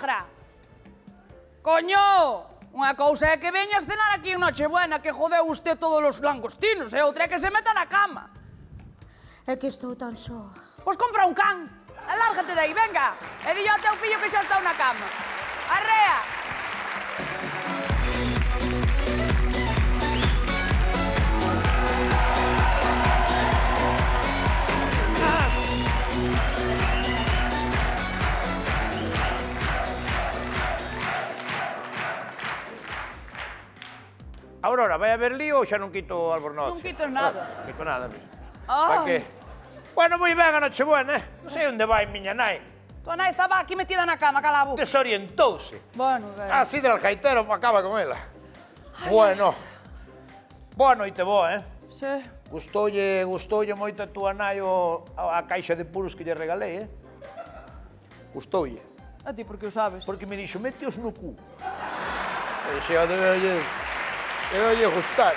sogra! Coño! Unha cousa é que veñas cenar aquí en Nochebuena, que jodeu usted todos os langostinos, e outra é que se meta na cama. É que estou tan só. Pois compra un can. Alárgate de aí, venga. E dille ao teu fillo que xa está na cama. Arrea! Aurora, vai haber lío ou xa non quito o albornoz? Non quito nada. Non quito nada, mira. Ai. Pa que? Bueno, moi ben a Nochebuena, Non sei onde vai miña nai. Tua nai estaba aquí metida na cama, cala a boca. Desorientouse. Bueno, Así del gaitero acaba con ela. Bueno. Boa noite, boa, Sí. Gustoulle moito a tua nai a caixa de puros que lle regalei, Gustoulle. A ti por que o sabes? Porque me dixo, meteos no cu. E xa debeolle gustar.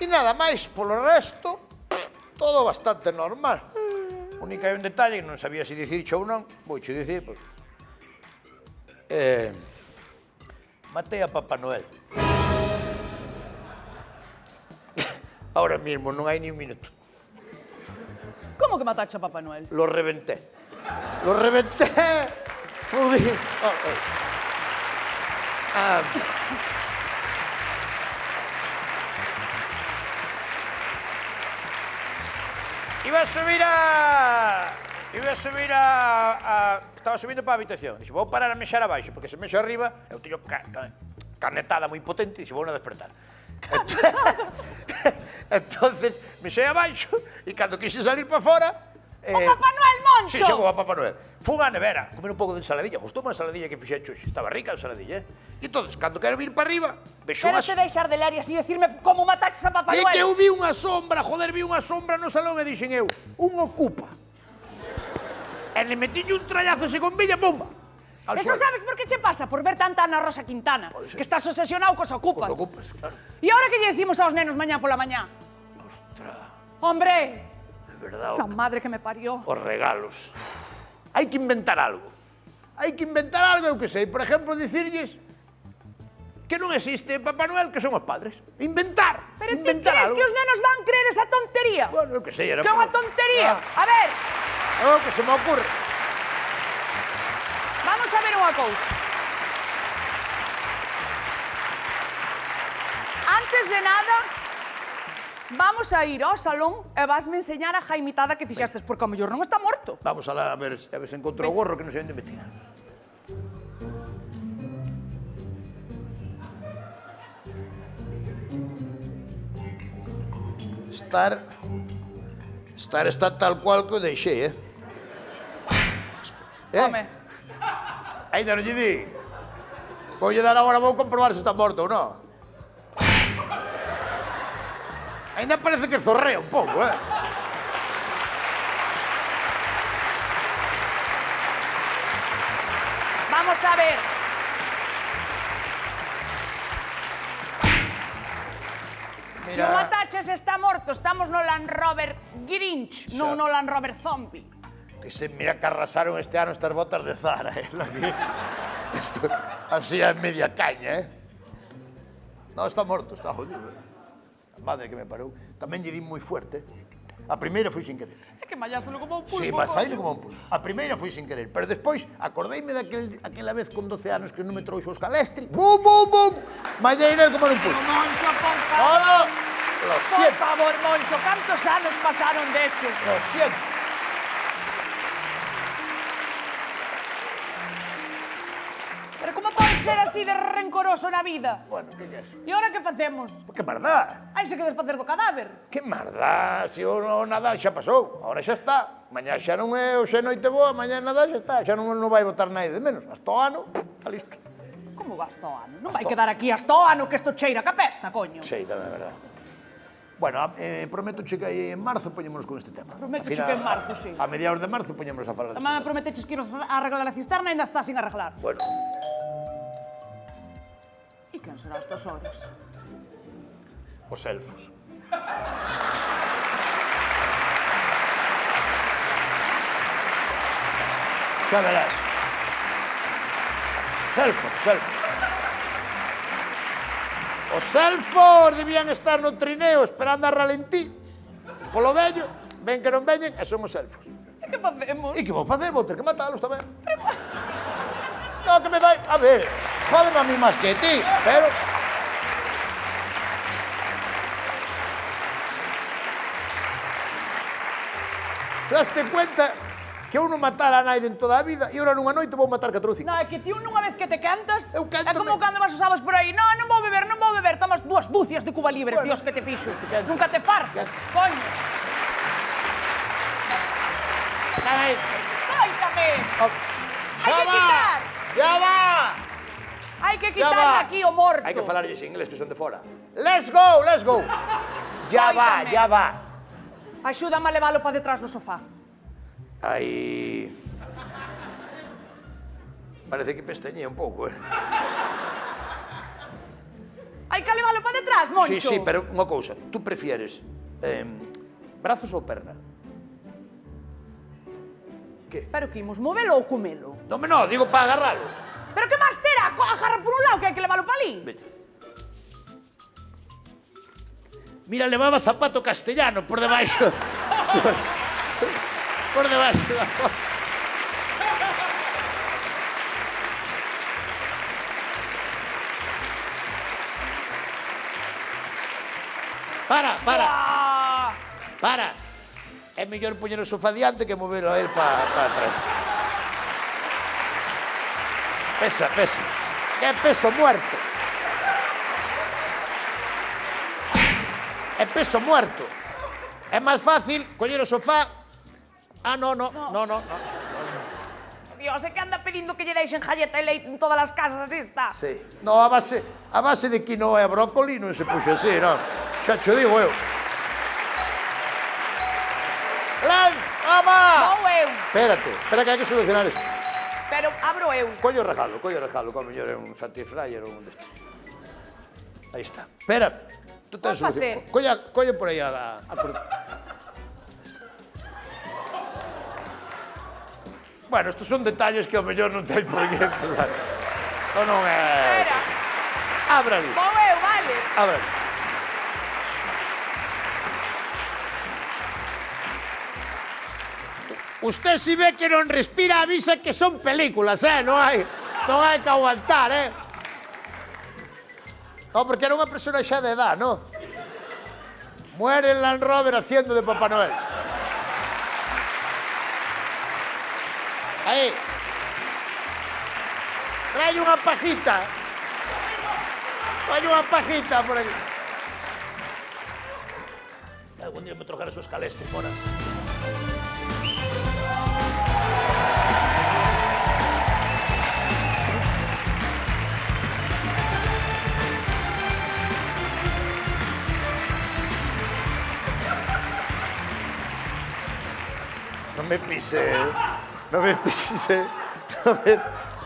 E nada máis, polo resto, todo bastante normal. Única hai un detalle que non sabía se dicirche ou non, vouche dicir, porque... matei a Papá Noel. Ahora mismo, non hai ni un minuto. Como que matache a Papá Noel? Lo reventé. Lo reventé. Fui... Iba a subir a... Estaba subindo para a habitación. Dixo, vou parar a mexar abaixo, porque se mexo arriba, eu teño canetada moi potente e dixo, vou non despertar. Entonces, mexei abaixo e cando quise salir para fora... O Papá Noel Moncho! Sí, chegou a Papá Noel. Fun á nevera, comer un pouco de ensaladilla. Gustou unha ensaladilla que fixecho hoxe. Estaba rica a ensaladilla, E entón, cando quero vir para arriba, vexo Queres te deixar de ler e así decirme como mataches a Papá É Noel? que eu vi unha sombra, joder, vi unha sombra no salón e dixen eu, un ocupa. E le metiño un trallazo ese con villa, bomba. Eso sabes por que che pasa? Por ver tanta Ana Rosa Quintana, que estás obsesionado cos ocupas. Os ocupas, claro. E ahora que lle decimos aos nenos mañá pola mañá? Ostras, Hombre, de verdad, la madre que me parió. os regalos. Hai que inventar algo. Hai que inventar algo, eu que sei. Por exemplo, dicirlles que non existe Papá Noel, que son os padres. Inventar. Pero ti inventar crees algo. que os nenos van creer esa tontería? Bueno, eu que sei, era... Que é unha tontería? A ver, É o que se me ocurre. vamos a ver unha cousa. Antes de nada, vamos a ir ao salón e vasme enseñar a jaimitada que fixestes, porque ao mellor non está morto. Vamos a ver se encontro o gorro que non sei onde metí. Está tal cual que o deixei, Home, Ainda non lle di. Voulle dar agora, vou comprobar se está morto ou non. Ainda parece que zorrea un pouco, vamos a ver. Se o mataches está morto, estamos no Land Rover Grinch, non no Land Rover Zombie. Que se mira que arrasaron este ano estas botas de Zara, Esto, así a media caña, No, está morto, está jodido. A madre que me parou. Tamén lle di moi fuerte. A primeira foi sin querer. É que mallástelo como un pulpo. Sí, mas faino como un pulpo. A primeira foi sin querer, pero despois acordeime daquela vez con 12 anos que non me trouxo os calestri. Bum, bum, bum! Malleira como un pulpo. Moncho, por No, favor. no! Lo Por siento, favor, Moncho, cantos anos pasaron de eso? lo siento. Pero como pode ser así de rencoroso na vida? Bueno, que é eso? E ahora que facemos? Que mardá! Hai se que desfacer do cadáver. Que mardá! Se o Nadal xa pasou, agora xa está. Mañá xa non é o xe noite boa, mañá Nadal xa está. Xa non vai votar nai de menos. Hasta o ano, está listo. Como vas to ano? Non vai quedar aquí hasta o ano que isto cheira que apesta, coño. Sí, tamén é verdad. Bueno, prometo che que aí en marzo poñémonos con este tema. Prométoche que en marzo, sí. A mediados de marzo poñémonos a falar deste Tamén me tema. prometeches que ibas a arreglar a cisterna e ainda está sin arreglar. Bueno, E quen será a estas horas? os elfos. Xa verás. Selfos, selfos. Os selfos debían estar no trineo esperando a ralentí. Polo vello, ven que non veñen e son os elfos. E que facemos? E que vou facer? Vou ter que matalos tamén. No, que me dai... A ver, jódeme a mí máis que a ti, pero... Te daste cuenta que eu non matara a naide en toda a vida e agora nunha noite vou matar 4 ou 5. No, é que ti unha vez que te cantas, Eu é cántome. como cando vas os sábados por aí. Non vou beber, non vou beber. Tomas 2 dúcias de Cuba Libres, Dios que te fixo. Nunca te fartas, coño. Ai, Coítame. xa que va! quitar. Ya va! Hai que Ya quitarle va! aquí o morto. Hai que falarlles inglés que son de fora. Let's go, let's go! Ya va, Escóitame. ya va! Axúdame a leválo para detrás do sofá. Aí... Parece que pestañea un pouco, Hai que leválo para detrás, Moncho. Sí, sí, pero unha cousa. Tú prefieres brazos ou perna? Que? Pero que imos movelo ou comelo? Non, no, digo para agarralo. Pero que máis terá? Agarra por un lado que hai que leválo para ali. Veña. Mira, levaba zapato castellano por debaixo. Por debaixo da foto. Ah, Para. É mellor poñer o sofá diante que movelo a él para atrás. Pesa. É peso muerto. É peso muerto. É máis fácil coller o sofá... Ah, no. Dios, é que anda pedindo que lle deixen galleta e leite en todas as casas, así está. Sí. No, a base de quinoa e brócoli non se puxo así, non. Xa cho digo eu. Lance, vamos! Vou eu, Espera que hai que solucionar isto. pero abro eu. Collo o regalo, como mellor é un Satisfyer ou un deste. Aí está. Espera, tú tens Vou solución. facer. Colle por aí a Bueno, estos son detalles que ao mellor non ten por que pensar. Isto non é... Espera, Abra ali, vou eu, vale. abra ali. Usted si ve que non respira, avisa que son películas, non hai que aguantar, No, porque era unha persona xa de edad, no? Muere el Land Rover haciendo de Papá Noel. Aí. Trae unha pajita. Por aquí. Algún día me trojera esos calestres, mona.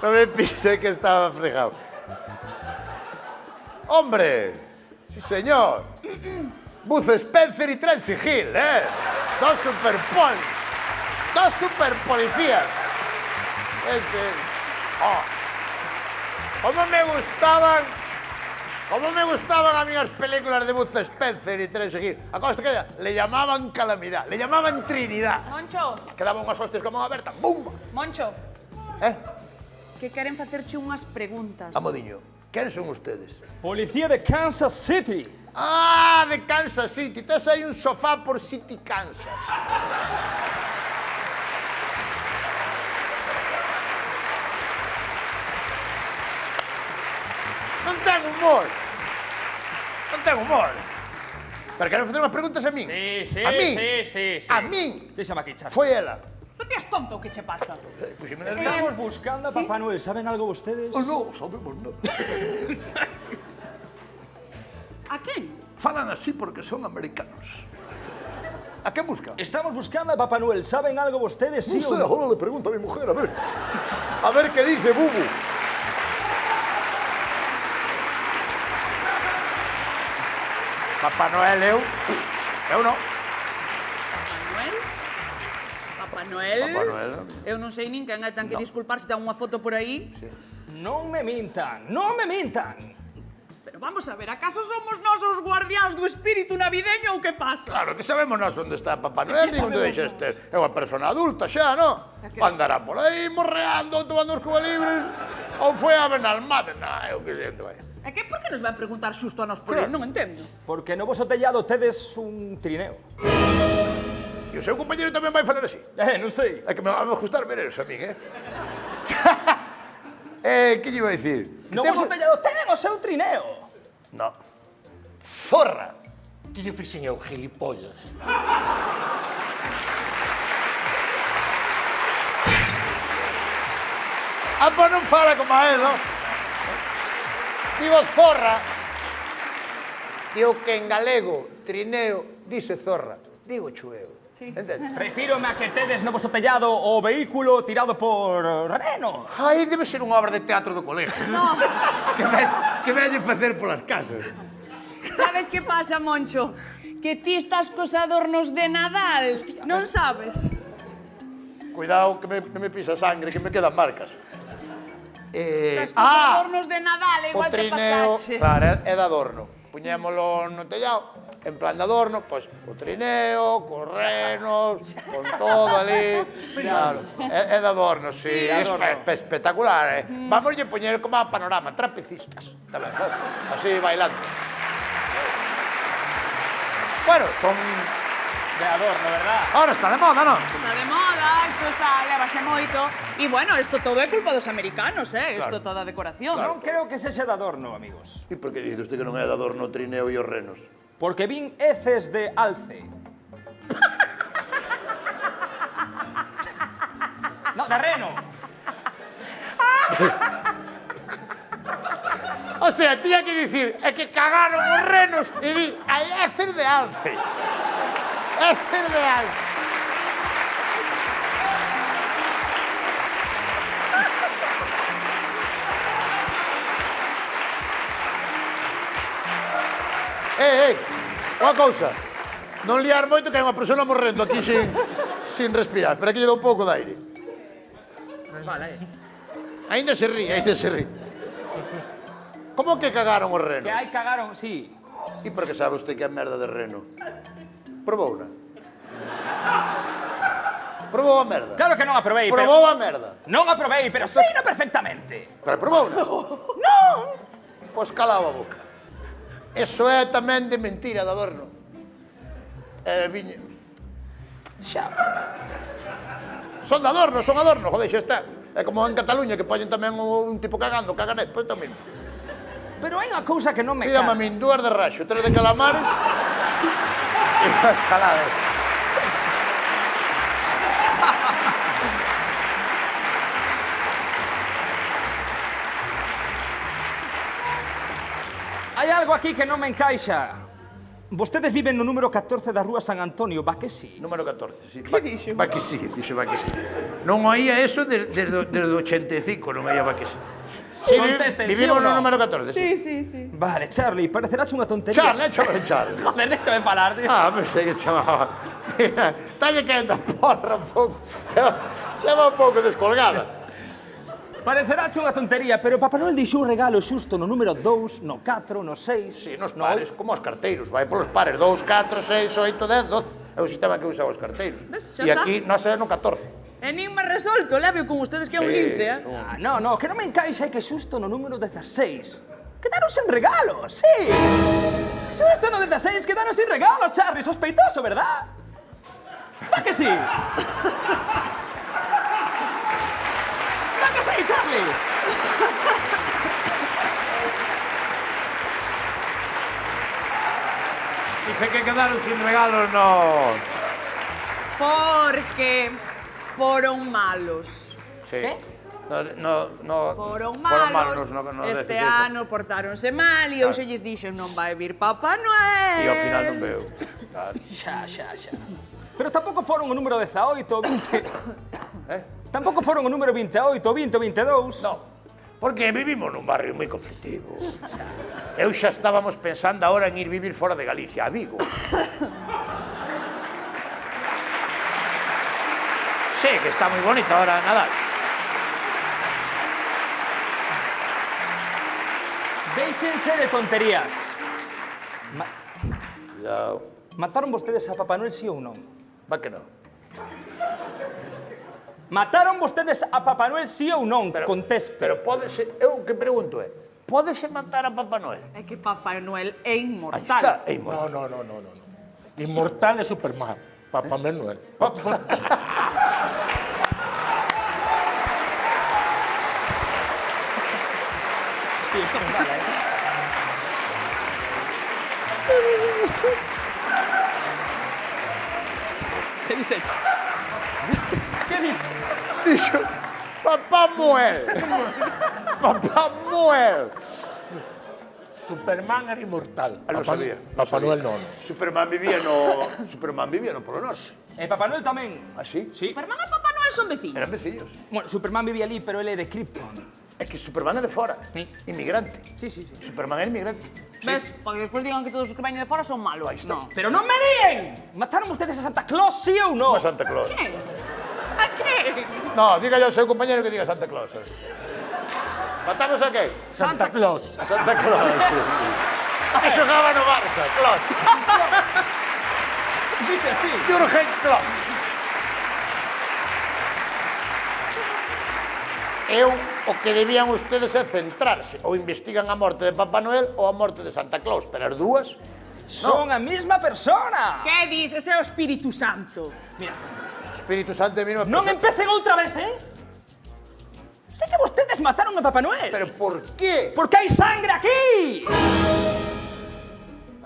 No me pise que estaba fregado. ¡Hombre! ¡Sí, señor! Buzz Spencer y Tracy Hill, Dos superpolicías. ¿Cómo me gustaban a mí las películas de Buzz Spencer y Tracy Hill? ¿A costa que le llamaban Calamidad, le llamaban Trinidad? Moncho, Quedaban unhas hostias como aberta. ¡Bum! Moncho, que queren facerche unhas preguntas. Amodiño, quen son ustedes? Policía de Kansas City. Ah, de Kansas City. Tes aí un sofá por City, Kansas. Non ten humor. Pero queren facer unhas preguntas a min? Sí. A min? Sí. A min? Déxame aquí, chato. Foi ela. Non te has tonto o que che pasa? Puxime nervioso. Estamos buscando a Papá Noel. ¿Saben algo ustedes? Oh, no, sabemos nada. A quen? Falan así porque son americanos. A que buscan? Estamos buscando a Papá Noel. ¿Saben algo ustedes? No Sí o sé, no? ahora le pregunto a mi mujer, a ver. A ver qué dice Bubu. Papá Noel, eu non. Papá Noel? Papá Noel, non. Eu non sei nin quen é, ten que disculpar se ten unha foto por aí. Non me mintan, non me mintan. Pero vamos a ver, acaso somos nós os guardiáns do espírito navideño ou que pasa? Claro que sabemos nós onde está Papá Noel e onde deixaste. É unha persona adulta xa, non? Andará por aí morreando, tomando os cubalibres, ou foi a Benalmádena, eu que dentro, vai. É que por que nos vai preguntar xusto a nós por aí? Non entendo. Porque no voso tellado tedes un trineo. E o seu compañero tamén vai falar así. Non sei. É que me va a gustar ver eso a min, que lle iba a dicir? No voso tellado teden o seu trineo. No. Zorra. Que lle fixen eu, gilipollas? Pois non fala como a él, non? Digo zorra. Digo que en galego, trineo, dice zorra. Digo chueu. Entende? Refírome a que tedes no voso tellado o vehículo tirado por renos. Ai, debe ser unha obra de teatro do colegio. No. Que veñen facer polas casas. Sabes que pasa, Moncho? Que ti estás cos adornos de Nadal, non sabes? Cuidado que non me pisa sangre, que me quedan marcas. Estás cos adornos de Nadal, igual te trineo, pasaches. claro, é de adorno. Puñémolo no tellado, en plan de adorno, pois o trineo, cos renos, con todo ali. Claro, é de adorno, sí, espectacular, Vamos a poñer como a panorama, trapecistas, tamén, así bailando. Bueno, son... De adorno, verdad? Ahora está de moda, non? Está de moda, isto está, levase moito. E bueno, isto todo é culpa dos americanos, Isto toda a decoración. Non creo que sexa de adorno, amigos. E por que dice usted que non é de adorno o trineo e os renos? Porque vin heces de alce. No, de reno. O sea, tiña que dicir, é que cagaron os renos e di, hai heces de alce. Heces de alce. Unha cousa. Non liar moito que hai unha persona morrendo aquí sin respirar. Espera que lle dou un pouco de aire. Vale. Ainda se rí, ainda se rí. Como que cagaron os renos? Que hai cagaron, sí. E por que sabe usted que é merda de reno? Probou na? Probou a merda? Claro que non aprobei, Probou a merda? Non aprobei, pero seino perfectamente. Pero probou na? Non! Pois calao a boca. Eso é tamén de mentira, de adorno. Viña... Xa. Son de adorno, joder, xa está. É como en Cataluña, que poñen tamén un tipo cagando, caganet, pois tamén. Pero hai unha cousa que non me Pídame a min 2 de raxo, 3 de calamares e unha salada. Hai algo aquí que non me encaixa. Vostedes viven no número 14 da rúa San Antonio, va que sí? Número 14, sí. Que dixo? Va que sí, dixo va que sí. Non oía eso desde o 85, non oía va que sí. Sí, Contesten, sí vivimos ou no? no número 14, sí. Sí. Vale, Charlie, parecerás unha tontería. Charlie. Joder, déxame falar, tío. Pensei que chamaba. Talle que anda porra un pouco. Leva un pouco descolgada. Parecerá unha tontería, pero Papá Noel deixou un regalo xusto no número 2, no 4, no 6... Sí, nos pares, como os carteiros, vai polos pares, 2, 4, 6, 8, 10, 12. É o sistema que usan os carteiros. Ves, xa E está. aquí nós é no 14. Enigma resolto, leve con ustedes que é un lince, No, que non me encaixa é que xusto no número 16 quedaron sen regalo, sí. Xusto no 16 quedaron sin regalo, Charlie, sospeitoso, verdad? Va que sí? Va que sí, Charlie? Dice que quedaron sin regalos, no. Porque foron malos. Sí. ¿Qué? No, Foron malos, no este 16. ano portáronse mal e eu se lles dixen non vai vir Papá Noel. E ao final non veo. Claro. Xa. Pero tampouco foron o número 18, o 20... Tampouco foron o número 28, o 20, o 22... No, porque vivimos nun barrio moi conflictivo. Eu xa estábamos pensando ahora en ir vivir fora de Galicia, a Vigo. Sí, que está moi bonito ahora Nadal. Déixense de tonterías. Cuidado. Mataron vostedes a Papá Noel, sí ou non? Va que non. Mataron vostedes a Papá Noel, sí ou non? Conteste. Pero pódese, eu que pregunto é, pódese matar a Papá Noel? É que Papá Noel é Aí inmortal. está, é inmortal. No. Inmortal é Superman. Papá Manuel. ¿Qué dices? ¿Qué dices? Dixo, Papá Noel. Papá Noel. Superman era inmortal. Ah, non sabía. Papá Noel non. Superman vivía no Polo Norte. E Papá Noel tamén. Ah, sí? Sí. Superman e Papá Noel son veciños. Eran veciños. Bueno, Superman vivía ali, pero ele é de Krypton. É que Superman é de fora. Sí. Inmigrante. Sí. Superman é inmigrante. Ves? Para que despois digan que todos os que veñen de fora son malos. Aí está. No. Pero non me líen! Mataron ustedes a Santa Claus, sí ou non? A Santa Claus. ¿Qué? ¿A qué? No, diga yo ao seu compañero que diga Santa Claus. Matamos a que? Santa Claus. A Santa Claus. Que xogaba no Barça, Claus. Dice así. Jürgen Klopp. O que debían ustedes é centrarse. Ou investigan a morte de Papá Noel ou a morte de Santa Claus. Pero as dúas... Son a mesma persona. Que dis? Ese é o Espírito Santo. Mira, O Espírito Santo é mesmo... non empecen outra vez, eh? Sei que vostedes mataron a Papá Noel. Pero por qué? Porque hai sangre aquí.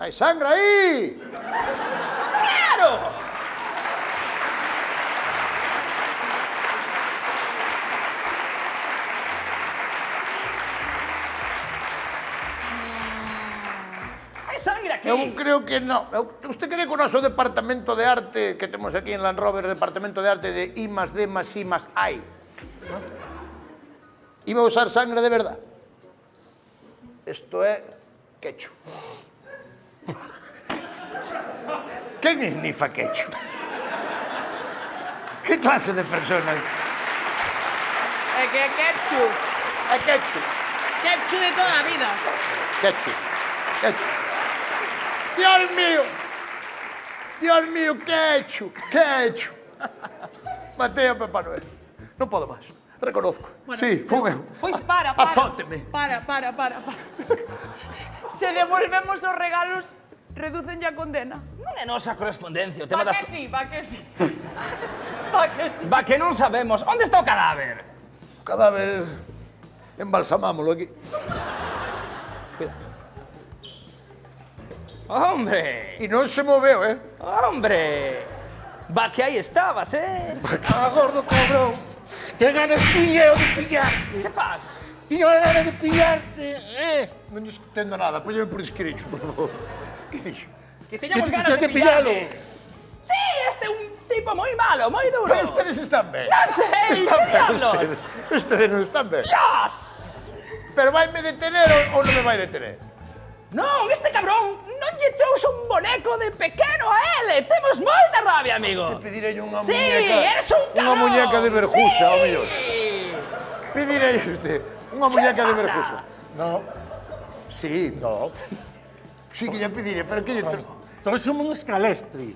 Hai sangre aí! Claro. Hai sangre aquí. Eu creo que non. Usted cree que o noso departamento de arte que temos aquí en Land Rover, departamento de arte de I más D más I más AI, iba a usar sangre de verdad? Isto é quecho. Quen esnifa quecho? Que clase de persona é? É que é ketchup. É quecho. Ketchup de toda a vida. Quecho. Quecho. Dios mío! Dios mío, quecho. Quecho. Matei a Papá Noel. Non podo máis. Reconozco. Bueno, Sí, fun eu. Para. Azóteme. Para. Se devolvemos os regalos, reducen a condena. Non é nosa correspondencia o tema Va das... que sí. Va que non sabemos. Onde está o cadáver? O cadáver embalsamámolo aquí. Hombre, E non se moveu, eh? hombre. Va que aí estabas, eh? Ah, gordo cabrón. Que ganas tiña eu de pillarte. Que faz? Tiña ganas de pillarte, Non entendo nada, póñeme por escrito, por favor. Que dixo? Que teñamos Que ganas de pillalo. pillarte. Sí, este é un tipo moi malo, moi duro. Pero ustedes están ben. Non sei, Están que ben diablos? ustedes. Ustedes non están ben. Dios! Pero vaime detener ou non me vai detener? Non, este cabrón non lle trouxe un boneco de pequeno a ele. Temos moita rabia, amigo. Pedirei unha Sí, muñeca. eres un cabrón. Unha muñeca de verjuxa, sí. ao mellor. Pedirei usted unha muñeca de pasa? verjuxa. No, Sí, no. sí que lle pedirei, pero que lle Trouxeme un escalestri.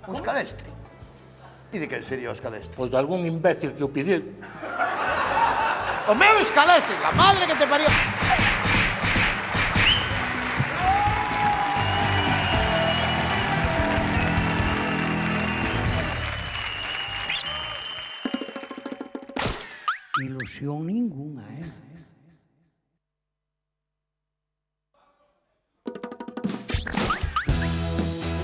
un escalestre. E de quen sería o escalestre? Pois de algún imbécil que o pidiu. O meu escalestre, la madre que te parió. Ilusión ninguna, ¿eh?